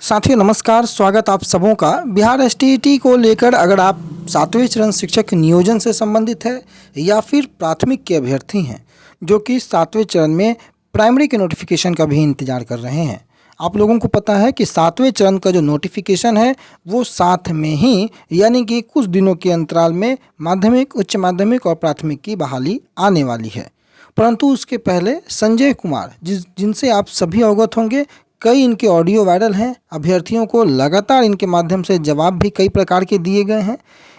साथियों नमस्कार, स्वागत आप सबों का। बिहार एसटीईटी को लेकर अगर आप 7वें चरण शिक्षक नियोजन से संबंधित है या फिर प्राथमिक के अभ्यर्थी हैं जो कि 7वें चरण में प्राइमरी के नोटिफिकेशन का भी इंतजार कर रहे हैं, आप लोगों को पता है कि 7वें चरण का जो नोटिफिकेशन है वो साथ में ही यानी कि कुछ दिनों के अंतराल में माध्यमिक, उच्च माध्यमिक और प्राथमिक की बहाली आने वाली है। परंतु उसके पहले संजय कुमार जिनसे आप सभी अवगत होंगे, कई इनके ऑडियो वायरल हैं। अभ्यर्थियों को लगातार इनके माध्यम से जवाब भी कई प्रकार के दिए गए हैं।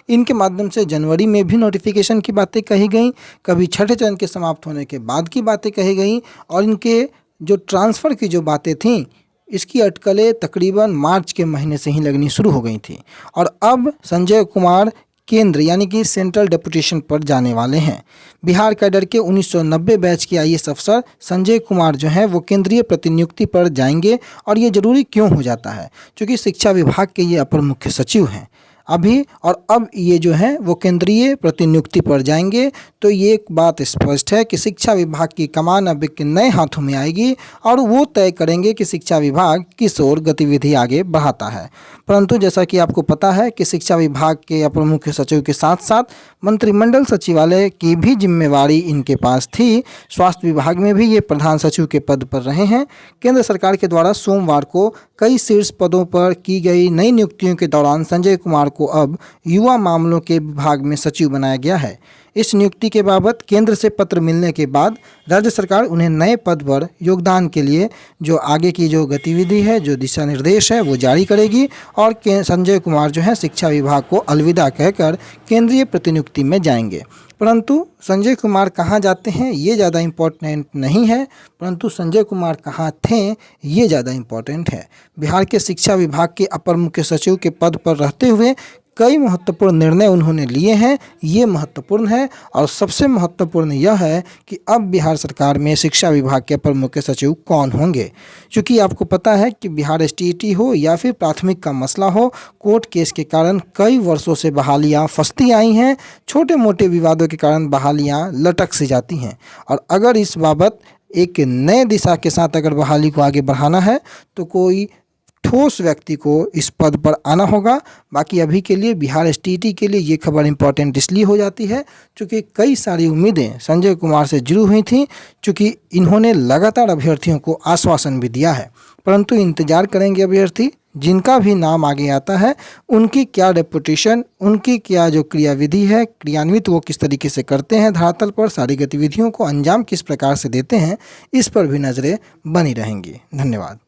इनके माध्यम से जनवरी में भी नोटिफिकेशन की बातें कही गई, कभी छठे चरण के समाप्त होने के बाद की बातें कही गई और इनके जो ट्रांसफ़र की जो बातें थीं इसकी अटकलें तकरीबन मार्च के महीने से ही लगनी शुरू हो गई थी। और अब संजय कुमार केंद्र यानी कि सेंट्रल डेपुटेशन पर जाने वाले हैं। बिहार कैडर के 1990 बैच के आईएएस अफसर संजय कुमार जो हैं वो केंद्रीय प्रतिनियुक्ति पर जाएंगे। और ये ज़रूरी क्यों हो जाता है? क्योंकि शिक्षा विभाग के ये अपर मुख्य सचिव हैं अभी, और अब ये जो है वो केंद्रीय प्रतिनियुक्ति पर जाएंगे। तो ये एक बात स्पष्ट है कि शिक्षा विभाग की कमान अब एक नए हाथों में आएगी और वो तय करेंगे कि शिक्षा विभाग किस ओर गतिविधि आगे बढ़ाता है। परंतु जैसा कि आपको पता है कि शिक्षा विभाग के अपर मुख्य सचिव के साथ साथ मंत्रिमंडल सचिवालय की भी जिम्मेवारी इनके पास थी। स्वास्थ्य विभाग में भी ये प्रधान सचिव के पद पर रहे हैं। केंद्र सरकार के द्वारा सोमवार को कई शीर्ष पदों पर की गई नई नियुक्तियों के दौरान संजय कुमार को अब युवा मामलों के विभाग में सचिव बनाया गया है। इस नियुक्ति के बाबत केंद्र से पत्र मिलने के बाद राज्य सरकार उन्हें नए पद पर योगदान के लिए जो आगे की जो गतिविधि है, जो दिशा निर्देश है वो जारी करेगी और संजय कुमार जो है शिक्षा विभाग को अलविदा कहकर केंद्रीय प्रतिनियुक्ति में जाएंगे। परंतु संजय कुमार कहाँ जाते हैं ये ज़्यादा इम्पोर्टेंट नहीं है, परंतु संजय कुमार कहाँ थे ये ज़्यादा इम्पोर्टेंट है। बिहार के शिक्षा विभाग के अपर मुख्य सचिव के पद पर रहते हुए कई महत्वपूर्ण निर्णय उन्होंने लिए हैं, ये महत्वपूर्ण है। और सबसे महत्वपूर्ण यह है कि अब बिहार सरकार में शिक्षा विभाग के अपर मुख्य सचिव कौन होंगे, क्योंकि आपको पता है कि बिहार एसटीईटी हो या फिर प्राथमिक का मसला हो, कोर्ट केस के कारण कई वर्षों से बहालियाँ फंसती आई हैं, छोटे मोटे विवादों के कारण बहालियाँ लटक सी जाती हैं। और अगर इस बाबत एक नए दिशा के साथ अगर बहाली को आगे बढ़ाना है तो कोई ठोस व्यक्ति को इस पद पर आना होगा। बाकी अभी के लिए बिहार एसटीईटी के लिए ये खबर इम्पॉर्टेंट इसलिए हो जाती है क्योंकि कई सारी उम्मीदें संजय कुमार से जुड़ी हुई थीं, क्योंकि इन्होंने लगातार अभ्यर्थियों को आश्वासन भी दिया है। परंतु इंतजार करेंगे अभ्यर्थी जिनका भी नाम आगे आता है, उनकी क्या डेपुटेशन, उनकी क्या जो क्रियाविधि है, क्रियान्वित वो किस तरीके से करते हैं, धरातल पर सारी गतिविधियों को अंजाम किस प्रकार से देते हैं, इस पर भी नज़रें बनी रहेंगी। धन्यवाद।